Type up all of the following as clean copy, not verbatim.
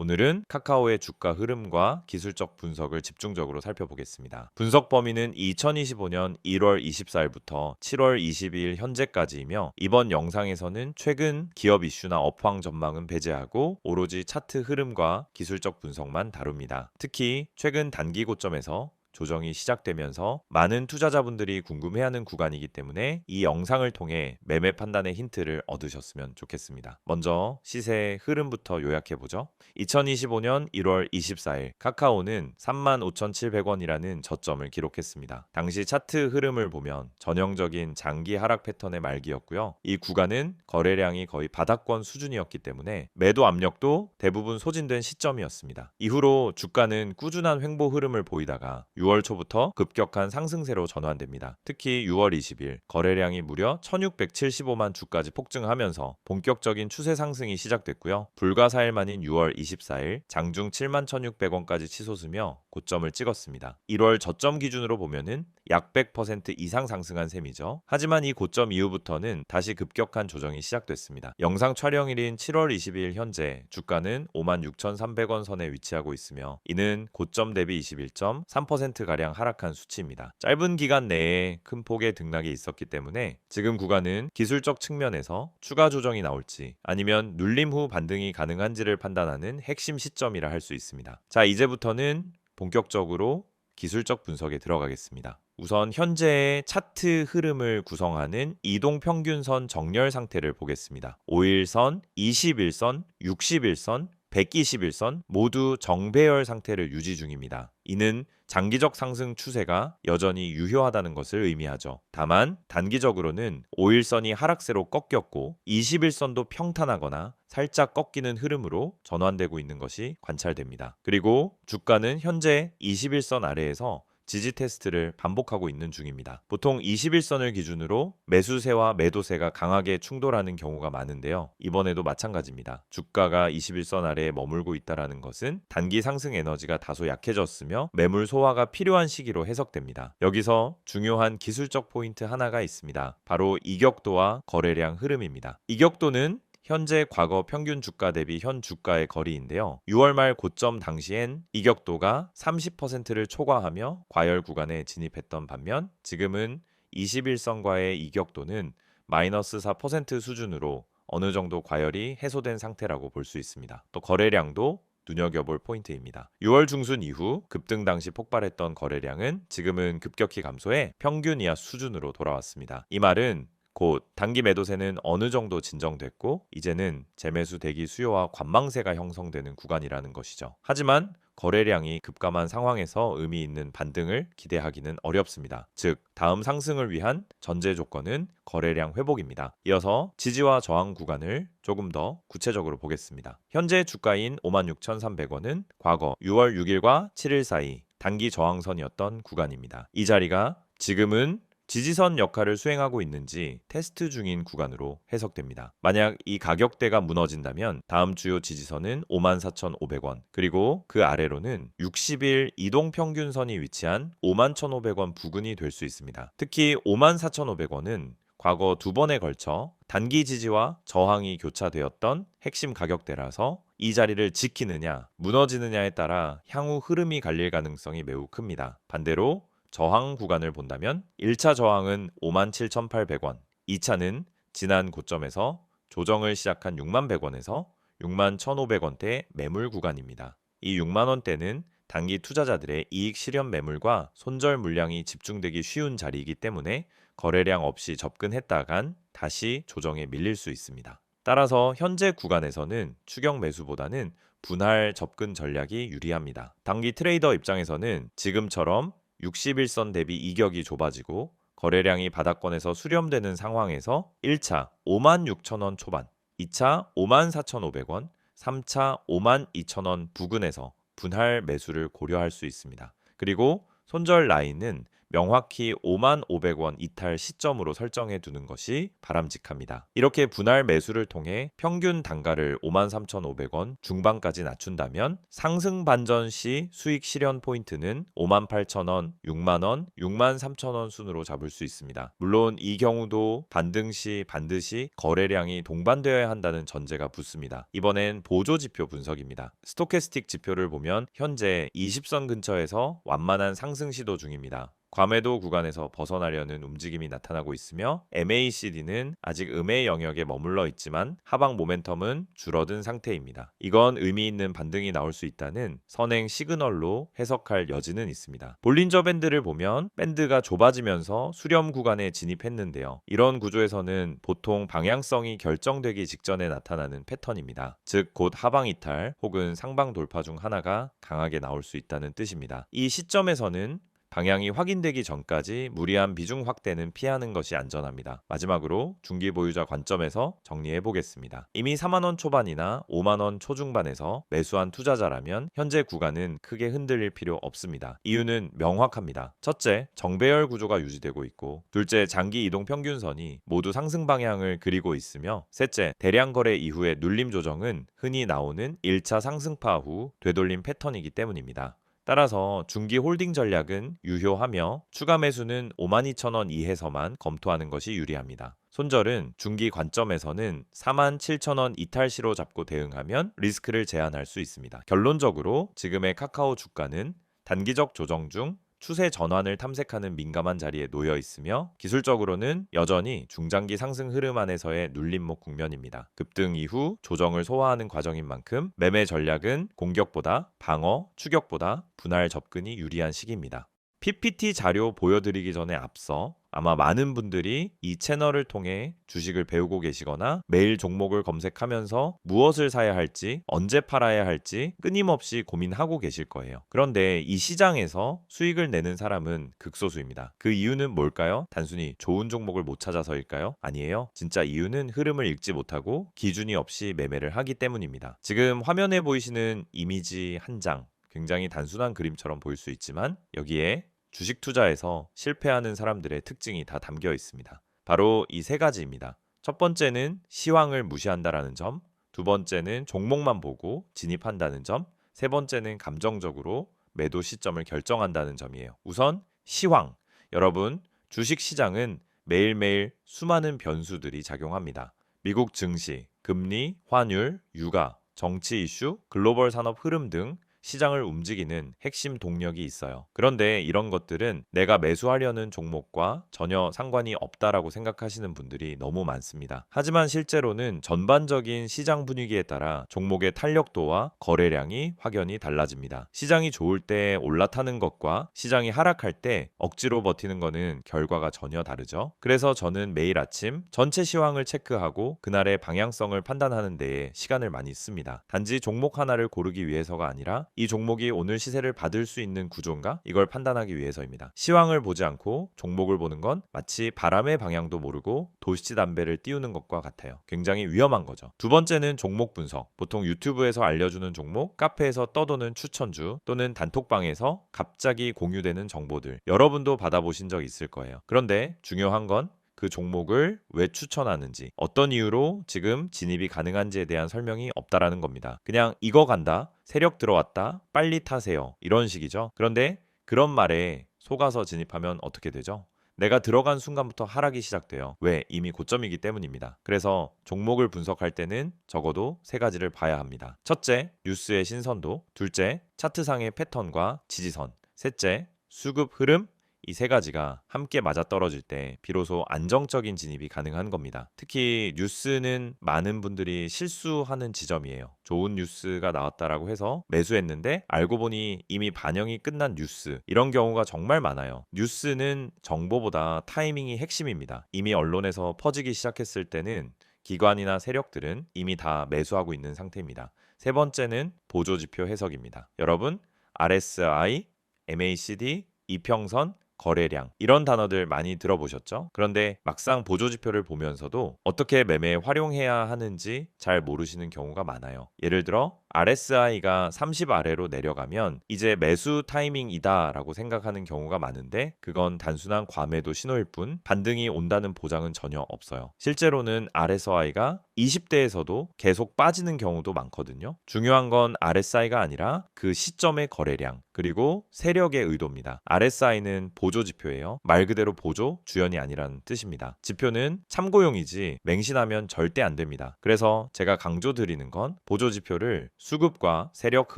오늘은 카카오의 주가 흐름과 기술적 분석을 집중적으로 살펴보겠습니다. 분석 범위는 2025년 1월 24일부터 7월 22일 현재까지이며 이번 영상에서는 최근 기업 이슈나 업황 전망은 배제하고 오로지 차트 흐름과 기술적 분석만 다룹니다. 특히 최근 단기 고점에서 조정이 시작되면서 많은 투자자분들이 궁금해하는 구간이기 때문에 이 영상을 통해 매매 판단의 힌트를 얻으셨으면 좋겠습니다. 먼저 시세의 흐름부터 요약해보죠. 2025년 1월 24일 카카오는 35,700원이라는 저점을 기록했습니다. 당시 차트 흐름을 보면 전형적인 장기 하락 패턴의 말기였고요. 이 구간은 거래량이 거의 바닥권 수준이었기 때문에 매도 압력도 대부분 소진된 시점이었습니다. 이후로 주가는 꾸준한 횡보 흐름을 보이다가 6월 초부터 급격한 상승세로 전환됩니다. 특히 6월 20일 거래량이 무려 1675만 주까지 폭증하면서 본격적인 추세 상승이 시작됐고요. 불과 4일 만인 6월 24일 장중 7만 1600원까지 치솟으며 고점을 찍었습니다. 1월 저점 기준으로 보면은 약 100% 이상 상승한 셈이죠. 하지만 이 고점 이후부터는 다시 급격한 조정이 시작됐습니다. 영상 촬영일인 7월 22일 현재 주가는 56,300원 선에 위치하고 있으며 이는 고점 대비 21.3%가량 하락한 수치입니다. 짧은 기간 내에 큰 폭의 등락이 있었기 때문에 지금 구간은 기술적 측면에서 추가 조정이 나올지 아니면 눌림 후 반등이 가능한지를 판단하는 핵심 시점이라 할 수 있습니다. 자, 이제부터는 본격적으로 기술적 분석에 들어가겠습니다. 우선 현재의 차트 흐름을 구성하는 이동평균선 정렬 상태를 보겠습니다. 5일선, 21선, 61선, 121선 모두 정배열 상태를 유지 중입니다. 이는 장기적 상승 추세가 여전히 유효하다는 것을 의미하죠. 다만 단기적으로는 5일선이 하락세로 꺾였고 21선도 평탄하거나 살짝 꺾이는 흐름으로 전환되고 있는 것이 관찰됩니다. 그리고 주가는 현재 21선 아래에서 지지 테스트를 반복하고 있는 중입니다. 보통 21선을 기준으로 매수세와 매도세가 강하게 충돌하는 경우가 많은데요. 이번에도 마찬가지입니다. 주가가 21선 아래에 머물고 있다는 것은 단기 상승 에너지가 다소 약해졌으며 매물 소화가 필요한 시기로 해석됩니다. 여기서 중요한 기술적 포인트 하나가 있습니다. 바로 이격도와 거래량 흐름입니다. 이격도는 현재 과거 평균 주가 대비 현 주가의 거리인데요. 6월 말 고점 당시엔 이격도가 30%를 초과하며 과열 구간에 진입했던 반면 지금은 21선과의 이격도는 마이너스 4% 수준으로 어느 정도 과열이 해소된 상태라고 볼 수 있습니다. 또 거래량도 눈여겨볼 포인트입니다. 6월 중순 이후 급등 당시 폭발했던 거래량은 지금은 급격히 감소해 평균 이하 수준으로 돌아왔습니다. 이 말은 곧 단기 매도세는 어느 정도 진정됐고 이제는 재매수 대기 수요와 관망세가 형성되는 구간이라는 것이죠. 하지만 거래량이 급감한 상황에서 의미 있는 반등을 기대하기는 어렵습니다. 즉, 다음 상승을 위한 전제 조건은 거래량 회복입니다. 이어서 지지와 저항 구간을 조금 더 구체적으로 보겠습니다. 현재 주가인 56,300원은 과거 6월 6일과 7일 사이 단기 저항선이었던 구간입니다. 이 자리가 지금은 지지선 역할을 수행하고 있는지 테스트 중인 구간으로 해석됩니다. 만약 이 가격대가 무너진다면 다음 주요 지지선은 54,500원 그리고 그 아래로는 60일 이동평균선이 위치한 51,500원 부근이 될 수 있습니다. 특히 54,500원은 과거 두 번에 걸쳐 단기 지지와 저항이 교차되었던 핵심 가격대라서 이 자리를 지키느냐 무너지느냐에 따라 향후 흐름이 갈릴 가능성이 매우 큽니다. 반대로 저항 구간을 본다면 1차 저항은 57,800원, 2차는 지난 고점에서 조정을 시작한 61,100원에서 61,150원대 매물 구간입니다. 이 6만원대는 단기 투자자들의 이익 실현 매물과 손절 물량이 집중되기 쉬운 자리이기 때문에 거래량 없이 접근했다간 다시 조정에 밀릴 수 있습니다. 따라서 현재 구간에서는 추격 매수보다는 분할 접근 전략이 유리합니다. 단기 트레이더 입장에서는 지금처럼 61선 대비 이격이 좁아지고 거래량이 바닥권에서 수렴되는 상황에서 1차 56,000원 초반, 2차 54,500원, 3차 52,000원 부근에서 분할 매수를 고려할 수 있습니다. 그리고 손절 라인은 명확히 55,500원 이탈 시점으로 설정해 두는 것이 바람직합니다. 이렇게 분할 매수를 통해 평균 단가를 53,500원 중반까지 낮춘다면 상승 반전 시 수익 실현 포인트는 58,000원, 6만원, 63,000원 순으로 잡을 수 있습니다. 물론 이 경우도 반등 시 반드시 거래량이 동반되어야 한다는 전제가 붙습니다. 이번엔 보조 지표 분석입니다. 스토캐스틱 지표를 보면 현재 20선 근처에서 완만한 상승 시도 중입니다. 과매도 구간에서 벗어나려는 움직임이 나타나고 있으며 MACD는 아직 음의 영역에 머물러 있지만 하방 모멘텀은 줄어든 상태입니다. 이건 의미 있는 반등이 나올 수 있다는 선행 시그널로 해석할 여지는 있습니다. 볼린저 밴드를 보면 밴드가 좁아지면서 수렴 구간에 진입했는데요. 이런 구조에서는 보통 방향성이 결정되기 직전에 나타나는 패턴입니다. 즉 곧 하방 이탈 혹은 상방 돌파 중 하나가 강하게 나올 수 있다는 뜻입니다. 이 시점에서는 방향이 확인되기 전까지 무리한 비중 확대는 피하는 것이 안전합니다. 마지막으로 중기 보유자 관점에서 정리해 보겠습니다. 이미 4만원 초반이나 5만원 초중반에서 매수한 투자자라면 현재 구간은 크게 흔들릴 필요 없습니다. 이유는 명확합니다. 첫째, 정배열 구조가 유지되고 있고, 둘째, 장기 이동 평균선이 모두 상승 방향을 그리고 있으며, 셋째, 대량 거래 이후의 눌림 조정은 흔히 나오는 1차 상승파 후 되돌림 패턴이기 때문입니다. 따라서 중기 홀딩 전략은 유효하며 추가 매수는 52,000원 이해서만 검토하는 것이 유리합니다. 손절은 중기 관점에서는 47,000원 이탈시로 잡고 대응하면 리스크를 제한할 수 있습니다. 결론적으로 지금의 카카오 주가는 단기적 조정 중 추세 전환을 탐색하는 민감한 자리에 놓여 있으며 기술적으로는 여전히 중장기 상승 흐름 안에서의 눌림목 국면입니다. 급등 이후 조정을 소화하는 과정인 만큼 매매 전략은 공격보다 방어, 추격보다 분할 접근이 유리한 시기입니다. PPT 자료 보여드리기 전에 앞서 아마 많은 분들이 이 채널을 통해 주식을 배우고 계시거나 매일 종목을 검색하면서 무엇을 사야 할지, 언제 팔아야 할지 끊임없이 고민하고 계실 거예요. 그런데 이 시장에서 수익을 내는 사람은 극소수입니다. 그 이유는 뭘까요? 단순히 좋은 종목을 못 찾아서일까요? 아니에요. 진짜 이유는 흐름을 읽지 못하고 기준이 없이 매매를 하기 때문입니다. 지금 화면에 보이시는 이미지 한 장, 굉장히 단순한 그림처럼 보일 수 있지만 여기에 주식 투자에서 실패하는 사람들의 특징이 다 담겨 있습니다. 바로 이 세 가지입니다. 첫 번째는 시황을 무시한다라는 점, 두 번째는 종목만 보고 진입한다는 점, 세 번째는 감정적으로 매도 시점을 결정한다는 점이에요. 우선 시황. 여러분, 주식 시장은 매일매일 수많은 변수들이 작용합니다. 미국 증시, 금리, 환율, 유가, 정치 이슈, 글로벌 산업 흐름 등 시장을 움직이는 핵심 동력이 있어요. 그런데 이런 것들은 내가 매수하려는 종목과 전혀 상관이 없다라고 생각하시는 분들이 너무 많습니다. 하지만 실제로는 전반적인 시장 분위기에 따라 종목의 탄력도와 거래량이 확연히 달라집니다. 시장이 좋을 때 올라타는 것과 시장이 하락할 때 억지로 버티는 것은 결과가 전혀 다르죠. 그래서 저는 매일 아침 전체 시황을 체크하고 그날의 방향성을 판단하는 데에 시간을 많이 씁니다. 단지 종목 하나를 고르기 위해서가 아니라 이 종목이 오늘 시세를 받을 수 있는 구조인가? 이걸 판단하기 위해서입니다. 시황을 보지 않고 종목을 보는 건 마치 바람의 방향도 모르고 도시담배를 띄우는 것과 같아요. 굉장히 위험한 거죠. 두 번째는 종목 분석. 보통 유튜브에서 알려주는 종목, 카페에서 떠도는 추천주 또는 단톡방에서 갑자기 공유되는 정보들. 여러분도 받아보신 적 있을 거예요. 그런데 중요한 건 그 종목을 왜 추천하는지, 어떤 이유로 지금 진입이 가능한지에 대한 설명이 없다라는 겁니다. 그냥 이거 간다, 세력 들어왔다, 빨리 타세요. 이런 식이죠. 그런데 그런 말에 속아서 진입하면 어떻게 되죠? 내가 들어간 순간부터 하락이 시작돼요. 왜? 이미 고점이기 때문입니다. 그래서 종목을 분석할 때는 적어도 세 가지를 봐야 합니다. 첫째, 뉴스의 신선도. 둘째, 차트상의 패턴과 지지선. 셋째, 수급 흐름. 이 세 가지가 함께 맞아떨어질 때 비로소 안정적인 진입이 가능한 겁니다. 특히 뉴스는 많은 분들이 실수하는 지점이에요. 좋은 뉴스가 나왔다라고 해서 매수했는데 알고 보니 이미 반영이 끝난 뉴스, 이런 경우가 정말 많아요. 뉴스는 정보보다 타이밍이 핵심입니다. 이미 언론에서 퍼지기 시작했을 때는 기관이나 세력들은 이미 다 매수하고 있는 상태입니다. 세 번째는 보조지표 해석입니다. 여러분, RSI, MACD, 이평선, 거래량, 이런 단어들 많이 들어보셨죠? 그런데 막상 보조지표를 보면서도 어떻게 매매에 활용해야 하는지 잘 모르시는 경우가 많아요. 예를 들어 RSI가 30 아래로 내려가면 이제 매수 타이밍이다라고 생각하는 경우가 많은데 그건 단순한 과매도 신호일 뿐 반등이 온다는 보장은 전혀 없어요. 실제로는 RSI가 20대에서도 계속 빠지는 경우도 많거든요. 중요한 건 RSI가 아니라 그 시점의 거래량 그리고 세력의 의도입니다. RSI는 보조 지표예요. 말 그대로 보조, 주연이 아니라는 뜻입니다. 지표는 참고용이지 맹신하면 절대 안 됩니다. 그래서 제가 강조드리는 건 보조 지표를 수급과 세력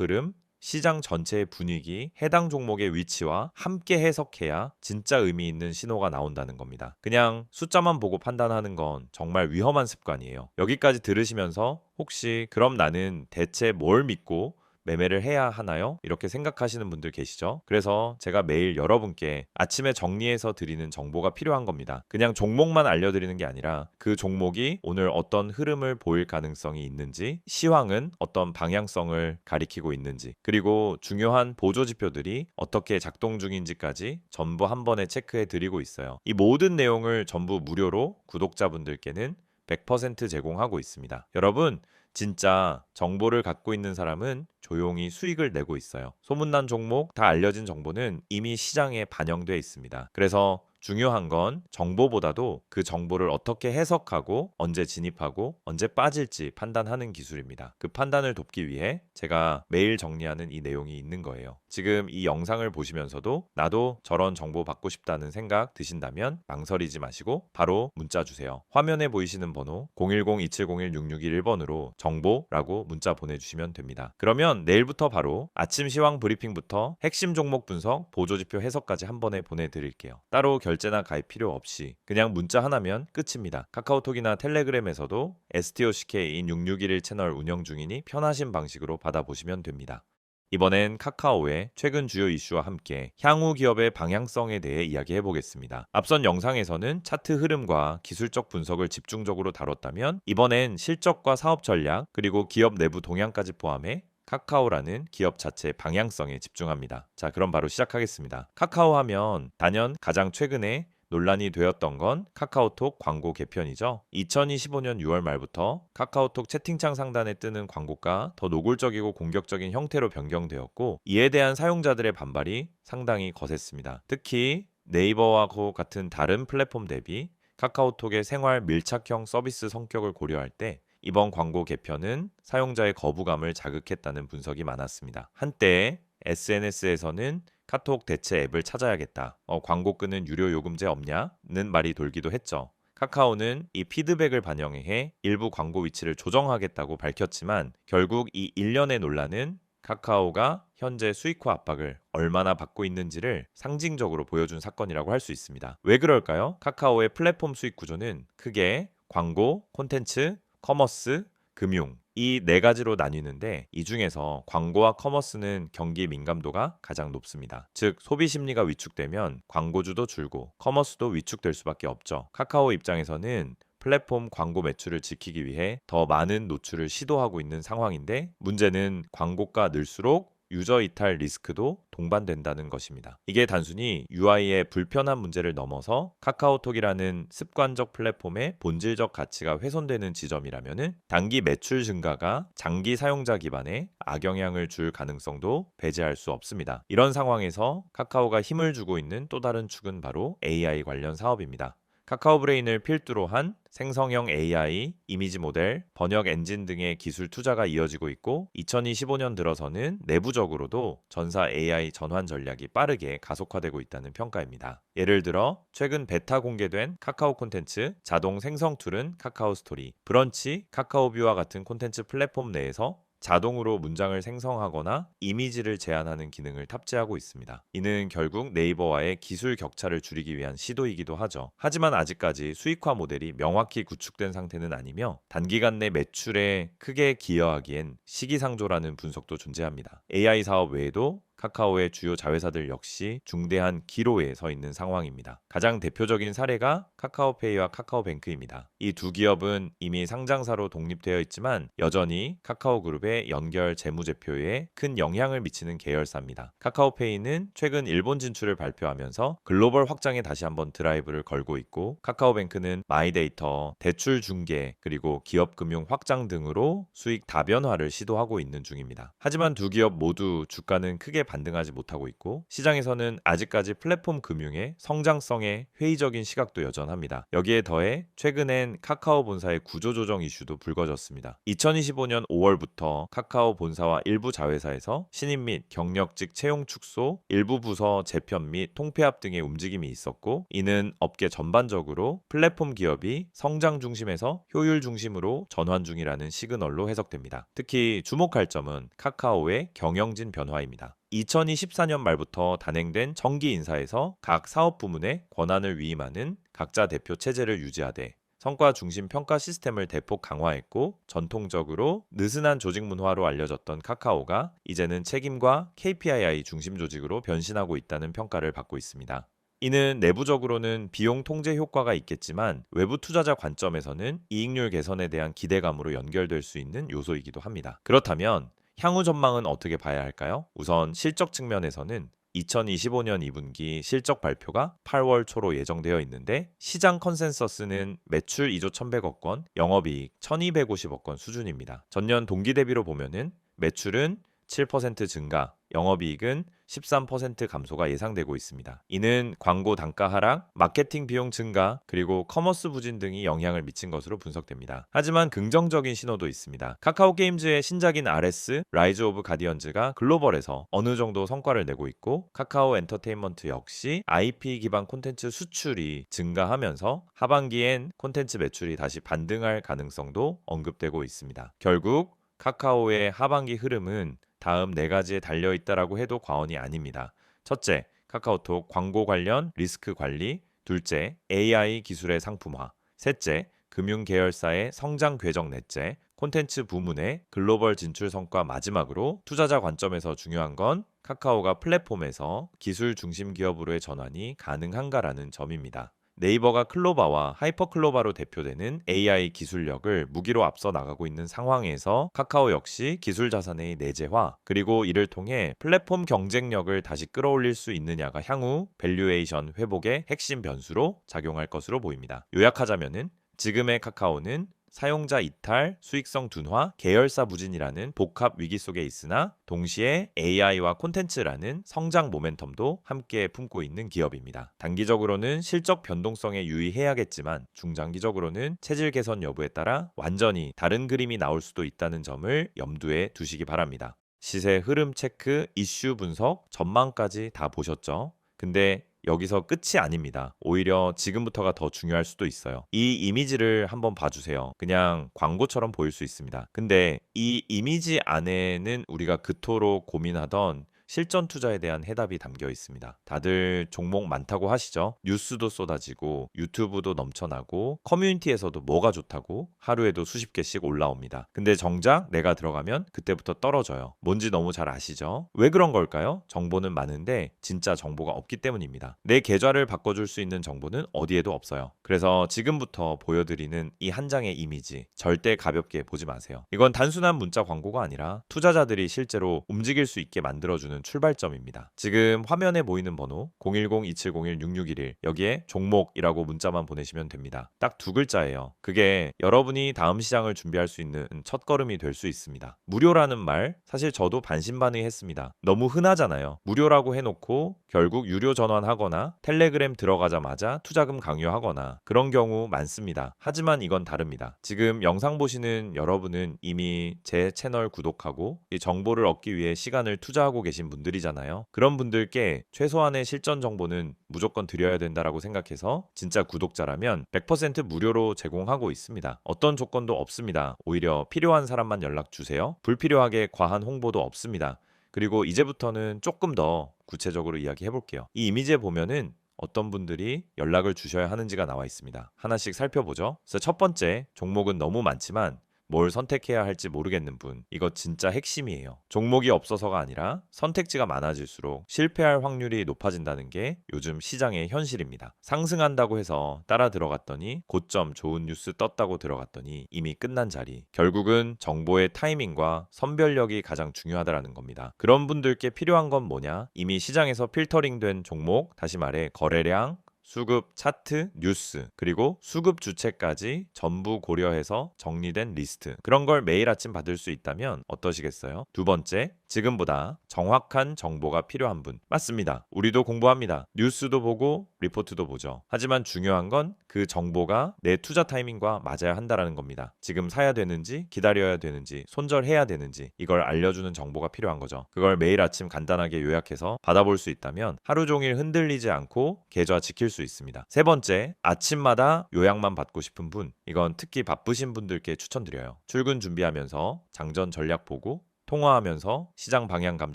흐름, 시장 전체의 분위기, 해당 종목의 위치와 함께 해석해야 진짜 의미 있는 신호가 나온다는 겁니다. 그냥 숫자만 보고 판단하는 건 정말 위험한 습관이에요. 여기까지 들으시면서 혹시 그럼 나는 대체 뭘 믿고 매매를 해야 하나요? 이렇게 생각하시는 분들 계시죠? 그래서 제가 매일 여러분께 아침에 정리해서 드리는 정보가 필요한 겁니다. 그냥 종목만 알려드리는 게 아니라 그 종목이 오늘 어떤 흐름을 보일 가능성이 있는지, 시황은 어떤 방향성을 가리키고 있는지, 그리고 중요한 보조 지표들이 어떻게 작동 중인지까지 전부 한 번에 체크해 드리고 있어요. 이 모든 내용을 전부 무료로 구독자분들께는 100% 제공하고 있습니다. 여러분, 진짜 정보를 갖고 있는 사람은 조용히 수익을 내고 있어요. 소문난 종목, 다 알려진 정보는 이미 시장에 반영돼 있습니다. 그래서 중요한 건 정보보다도 그 정보를 어떻게 해석하고 언제 진입하고 언제 빠질지 판단하는 기술입니다. 그 판단을 돕기 위해 제가 매일 정리하는 이 내용이 있는 거예요. 지금 이 영상을 보시면서도 나도 저런 정보 받고 싶다는 생각 드신다면 망설이지 마시고 바로 문자 주세요. 화면에 보이시는 번호 010-2701-6611번으로 정보라고 문자 보내주시면 됩니다. 그러면 내일부터 바로 아침 시황 브리핑부터 핵심 종목 분석, 보조지표 해석까지 한 번에 보내드릴게요. 따로 결제나 가입 필요 없이 그냥 문자 하나면 끝입니다. 카카오톡이나 텔레그램에서도 STOCK인 6611 채널 운영 중이니 편하신 방식으로 받아보시면 됩니다. 이번엔 카카오의 최근 주요 이슈와 함께 향후 기업의 방향성에 대해 이야기해 보겠습니다. 앞선 영상에서는 차트 흐름과 기술적 분석을 집중적으로 다뤘다면 이번엔 실적과 사업 전략 그리고 기업 내부 동향까지 포함해 카카오라는 기업 자체의 방향성에 집중합니다. 자, 그럼 바로 시작하겠습니다. 카카오 하면 단연 가장 최근에 논란이 되었던 건 카카오톡 광고 개편이죠. 2025년 6월 말부터 카카오톡 채팅창 상단에 뜨는 광고가 더 노골적이고 공격적인 형태로 변경되었고 이에 대한 사용자들의 반발이 상당히 거셌습니다. 특히 네이버와 같은 다른 플랫폼 대비 카카오톡의 생활 밀착형 서비스 성격을 고려할 때 이번 광고 개편은 사용자의 거부감을 자극했다는 분석이 많았습니다. 한때 SNS에서는 카톡 대체 앱을 찾아야겠다. 광고 끄는 유료 요금제 없냐?는 말이 돌기도 했죠. 카카오는 이 피드백을 반영해 일부 광고 위치를 조정하겠다고 밝혔지만 결국 이 일련의 논란은 카카오가 현재 수익화 압박을 얼마나 받고 있는지를 상징적으로 보여준 사건이라고 할 수 있습니다. 왜 그럴까요? 카카오의 플랫폼 수익 구조는 크게 광고, 콘텐츠, 커머스, 금융 이 네 가지로 나뉘는데 이 중에서 광고와 커머스는 경기 민감도가 가장 높습니다. 즉 소비 심리가 위축되면 광고주도 줄고 커머스도 위축될 수밖에 없죠. 카카오 입장에서는 플랫폼 광고 매출을 지키기 위해 더 많은 노출을 시도하고 있는 상황인데 문제는 광고가 늘수록 유저 이탈 리스크도 동반된다는 것입니다. 이게 단순히 UI의 불편한 문제를 넘어서 카카오톡이라는 습관적 플랫폼의 본질적 가치가 훼손되는 지점이라면 단기 매출 증가가 장기 사용자 기반에 악영향을 줄 가능성도 배제할 수 없습니다. 이런 상황에서 카카오가 힘을 주고 있는 또 다른 축은 바로 AI 관련 사업입니다. 카카오 브레인을 필두로 한 생성형 AI, 이미지 모델, 번역 엔진 등의 기술 투자가 이어지고 있고 2025년 들어서는 내부적으로도 전사 AI 전환 전략이 빠르게 가속화되고 있다는 평가입니다. 예를 들어 최근 베타 공개된 카카오 콘텐츠, 자동 생성 툴은 카카오 스토리, 브런치, 카카오뷰와 같은 콘텐츠 플랫폼 내에서 자동으로 문장을 생성하거나 이미지를 제안하는 기능을 탑재하고 있습니다. 이는 결국 네이버와의 기술 격차를 줄이기 위한 시도이기도 하죠. 하지만 아직까지 수익화 모델이 명확히 구축된 상태는 아니며 단기간 내 매출에 크게 기여하기엔 시기상조라는 분석도 존재합니다. AI 사업 외에도 카카오의 주요 자회사들 역시 중대한 기로에 서 있는 상황입니다. 가장 대표적인 사례가 카카오페이와 카카오뱅크입니다. 이 두 기업은 이미 상장사로 독립되어 있지만 여전히 카카오그룹의 연결 재무제표에 큰 영향을 미치는 계열사입니다. 카카오페이는 최근 일본 진출을 발표하면서 글로벌 확장에 다시 한번 드라이브를 걸고 있고, 카카오뱅크는 마이데이터, 대출 중개, 그리고 기업금융 확장 등으로 수익 다변화를 시도하고 있는 중입니다. 하지만 두 기업 모두 주가는 크게 반등하지 못하고 있고, 시장에서는 아직까지 플랫폼 금융의 성장성에 회의적인 시각도 여전합니다. 여기에 더해 최근엔 카카오 본사의 구조조정 이슈도 불거졌습니다. 2025년 5월부터 카카오 본사와 일부 자회사에서 신임 및 경력직 채용 축소, 일부 부서 재편 및 통폐합 등의 움직임이 있었고, 이는 업계 전반적으로 플랫폼 기업이 성장 중심에서 효율 중심으로 전환 중이라는 시그널로 해석됩니다. 특히 주목할 점은 카카오의 경영진 변화입니다. 2024년 말부터 단행된 정기 인사에서 각 사업 부문에 권한을 위임하는 각자 대표 체제를 유지하되 성과 중심 평가 시스템을 대폭 강화했고, 전통적으로 느슨한 조직 문화로 알려졌던 카카오가 이제는 책임과 KPI 중심 조직으로 변신하고 있다는 평가를 받고 있습니다. 이는 내부적으로는 비용 통제 효과가 있겠지만 외부 투자자 관점에서는 이익률 개선에 대한 기대감으로 연결될 수 있는 요소이기도 합니다. 그렇다면 향후 전망은 어떻게 봐야 할까요? 우선 실적 측면에서는 2025년 2분기 실적 발표가 8월 초로 예정되어 있는데, 시장 컨센서스는 매출 2조 1,100억 원, 영업이익 1,250억 원 수준입니다. 전년 동기 대비로 보면은 매출은 7% 증가, 영업이익은 13% 감소가 예상되고 있습니다. 이는 광고 단가 하락, 마케팅 비용 증가, 그리고 커머스 부진 등이 영향을 미친 것으로 분석됩니다. 하지만 긍정적인 신호도 있습니다. 카카오 게임즈의 신작인 RS, 라이즈 오브 가디언즈가 글로벌에서 어느 정도 성과를 내고 있고, 카카오 엔터테인먼트 역시 IP 기반 콘텐츠 수출이 증가하면서 하반기엔 콘텐츠 매출이 다시 반등할 가능성도 언급되고 있습니다. 결국 카카오의 하반기 흐름은 다음 4가지에 달려있다라고 해도 과언이 아닙니다. 첫째, 카카오톡 광고 관련 리스크 관리. 둘째, AI 기술의 상품화. 셋째, 금융 계열사의 성장 궤적. 넷째, 콘텐츠 부문의 글로벌 진출 성과. 마지막으로 투자자 관점에서 중요한 건 카카오가 플랫폼에서 기술 중심 기업으로의 전환이 가능한가라는 점입니다. 네이버가 클로바와 하이퍼클로바로 대표되는 AI 기술력을 무기로 앞서 나가고 있는 상황에서 카카오 역시 기술 자산의 내재화, 그리고 이를 통해 플랫폼 경쟁력을 다시 끌어올릴 수 있느냐가 향후 밸류에이션 회복의 핵심 변수로 작용할 것으로 보입니다. 요약하자면은 지금의 카카오는 사용자 이탈, 수익성 둔화, 계열사 부진이라는 복합 위기 속에 있으나 동시에 AI와 콘텐츠라는 성장 모멘텀도 함께 품고 있는 기업입니다. 단기적으로는 실적 변동성에 유의해야겠지만 중장기적으로는 체질 개선 여부에 따라 완전히 다른 그림이 나올 수도 있다는 점을 염두에 두시기 바랍니다. 시세 흐름 체크, 이슈 분석, 전망까지 다 보셨죠? 근데 여기서 끝이 아닙니다. 오히려 지금부터가 더 중요할 수도 있어요. 이 이미지를 한번 봐주세요. 그냥 광고처럼 보일 수 있습니다. 근데 이 이미지 안에는 우리가 그토록 고민하던 실전 투자에 대한 해답이 담겨 있습니다. 다들 종목 많다고 하시죠? 뉴스도 쏟아지고 유튜브도 넘쳐나고 커뮤니티에서도 뭐가 좋다고 하루에도 수십 개씩 올라옵니다. 근데 정작 내가 들어가면 그때부터 떨어져요. 뭔지 너무 잘 아시죠? 왜 그런 걸까요? 정보는 많은데 진짜 정보가 없기 때문입니다. 내 계좌를 바꿔줄 수 있는 정보는 어디에도 없어요. 그래서 지금부터 보여드리는 이 한 장의 이미지 절대 가볍게 보지 마세요. 이건 단순한 문자 광고가 아니라 투자자들이 실제로 움직일 수 있게 만들어주는 출발점입니다. 지금 화면에 보이는 번호 010-2701-6611, 여기에 종목이라고 문자만 보내시면 됩니다. 딱 2글자예요. 그게 여러분이 다음 시장을 준비할 수 있는 첫걸음이 될 수 있습니다. 무료라는 말 사실 저도 반신반의했습니다. 너무 흔하잖아요. 무료라고 해놓고 결국 유료 전환하거나 텔레그램 들어가자마자 투자금 강요하거나 그런 경우 많습니다. 하지만 이건 다릅니다. 지금 영상 보시는 여러분은 이미 제 채널 구독하고 이 정보를 얻기 위해 시간을 투자하고 계신 분들이잖아요. 그런 분들께 최소한의 실전 정보는 무조건 드려야 된다라고 생각해서 진짜 구독자라면 100% 무료로 제공하고 있습니다. 어떤 조건도 없습니다. 오히려 필요한 사람만 연락 주세요. 불필요하게 과한 홍보도 없습니다. 그리고 이제부터는 조금 더 구체적으로 이야기해 볼게요. 이 이미지에 보면은 어떤 분들이 연락을 주셔야 하는지가 나와 있습니다. 하나씩 살펴보죠. 그래서 첫 번째, 종목은 너무 많지만 뭘 선택해야 할지 모르겠는 분, 이거 진짜 핵심이에요. 종목이 없어서가 아니라 선택지가 많아질수록 실패할 확률이 높아진다는 게 요즘 시장의 현실입니다. 상승한다고 해서 따라 들어갔더니 고점 좋은 뉴스 떴다고 들어갔더니 이미 끝난 자리. 결국은 정보의 타이밍과 선별력이 가장 중요하다는 겁니다. 그런 분들께 필요한 건 뭐냐? 이미 시장에서 필터링된 종목, 다시 말해 거래량, 수급 차트, 뉴스, 그리고 수급 주체까지 전부 고려해서 정리된 리스트. 그런 걸 매일 아침 받을 수 있다면 어떠시겠어요? 두 번째, 지금보다 정확한 정보가 필요한 분. 맞습니다. 우리도 공부합니다. 뉴스도 보고 리포트도 보죠. 하지만 중요한 건 그 정보가 내 투자 타이밍과 맞아야 한다는 겁니다. 지금 사야 되는지, 기다려야 되는지, 손절해야 되는지 이걸 알려주는 정보가 필요한 거죠. 그걸 매일 아침 간단하게 요약해서 받아볼 수 있다면 하루 종일 흔들리지 않고 계좌 지킬 수 있습니다. 세 번째, 아침마다 요약만 받고 싶은 분. 이건 특히 바쁘신 분들께 추천드려요. 출근 준비하면서 장전 전략 보고 통화하면서 시장 방향감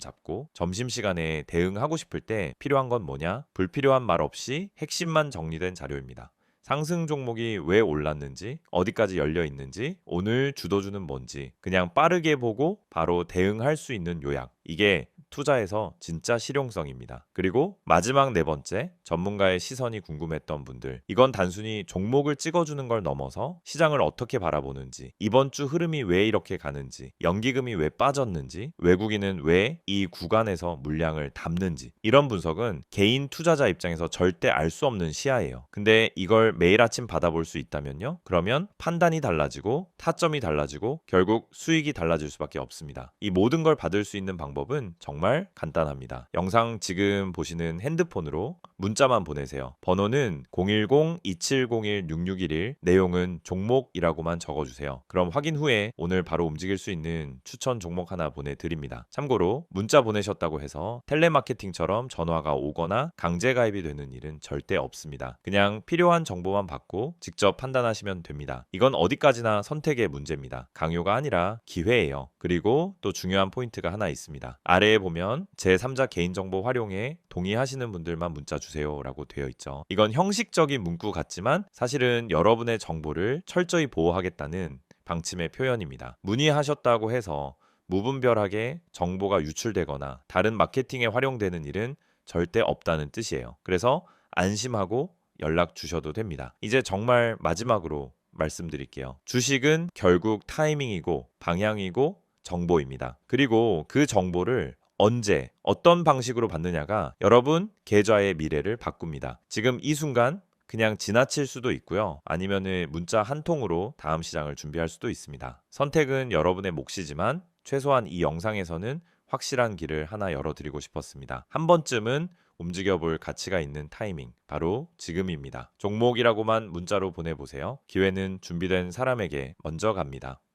잡고 점심시간에 대응하고 싶을 때 필요한 건 뭐냐? 불필요한 말 없이 핵심만 정리된 자료입니다. 상승 종목이 왜 올랐는지, 어디까지 열려 있는지, 오늘 주도주는 뭔지 그냥 빠르게 보고 바로 대응할 수 있는 요약. 이게 투자에서 진짜 실용성입니다. 그리고 마지막 네 번째, 전문가의 시선이 궁금했던 분들. 이건 단순히 종목을 찍어주는 걸 넘어서 시장을 어떻게 바라보는지, 이번 주 흐름이 왜 이렇게 가는지, 연기금이 왜 빠졌는지, 외국인은 왜 이 구간에서 물량을 담는지, 이런 분석은 개인 투자자 입장에서 절대 알 수 없는 시야예요. 근데 이걸 매일 아침 받아볼 수 있다면요? 그러면 판단이 달라지고 타점이 달라지고 결국 수익이 달라질 수밖에 없습니다. 이 모든 걸 받을 수 있는 방법은 정말 간단합니다. 영상 지금 보시는 핸드폰으로 문자만 보내세요. 번호는 010-2701-6611, 내용은 종목이라고만 적어주세요. 그럼 확인 후에 오늘 바로 움직일 수 있는 추천 종목 하나 보내드립니다. 참고로 문자 보내셨다고 해서 텔레마케팅처럼 전화가 오거나 강제 가입이 되는 일은 절대 없습니다. 그냥 필요한 정보만 받고 직접 판단하시면 됩니다. 이건 어디까지나 선택의 문제입니다. 강요가 아니라 기회예요. 그리고 또 중요한 포인트가 하나 있습니다. 아래에 보면 제3자 개인정보 활용에 동의하시는 분들만 문자 주세요 라고 되어 있죠. 이건 형식적인 문구 같지만 사실은 여러분의 정보를 철저히 보호하겠다는 방침의 표현입니다. 문의하셨다고 해서 무분별하게 정보가 유출되거나 다른 마케팅에 활용되는 일은 절대 없다는 뜻이에요. 그래서 안심하고 연락 주셔도 됩니다. 이제 정말 마지막으로 말씀드릴게요. 주식은 결국 타이밍이고 방향이고 정보입니다. 그리고 그 정보를 언제, 어떤 방식으로 받느냐가 여러분 계좌의 미래를 바꿉니다. 지금 이 순간 그냥 지나칠 수도 있고요. 아니면은 문자 한 통으로 다음 시장을 준비할 수도 있습니다. 선택은 여러분의 몫이지만 최소한 이 영상에서는 확실한 길을 하나 열어드리고 싶었습니다. 한 번쯤은 움직여볼 가치가 있는 타이밍, 바로 지금입니다. 종목이라고만 문자로 보내보세요. 기회는 준비된 사람에게 먼저 갑니다.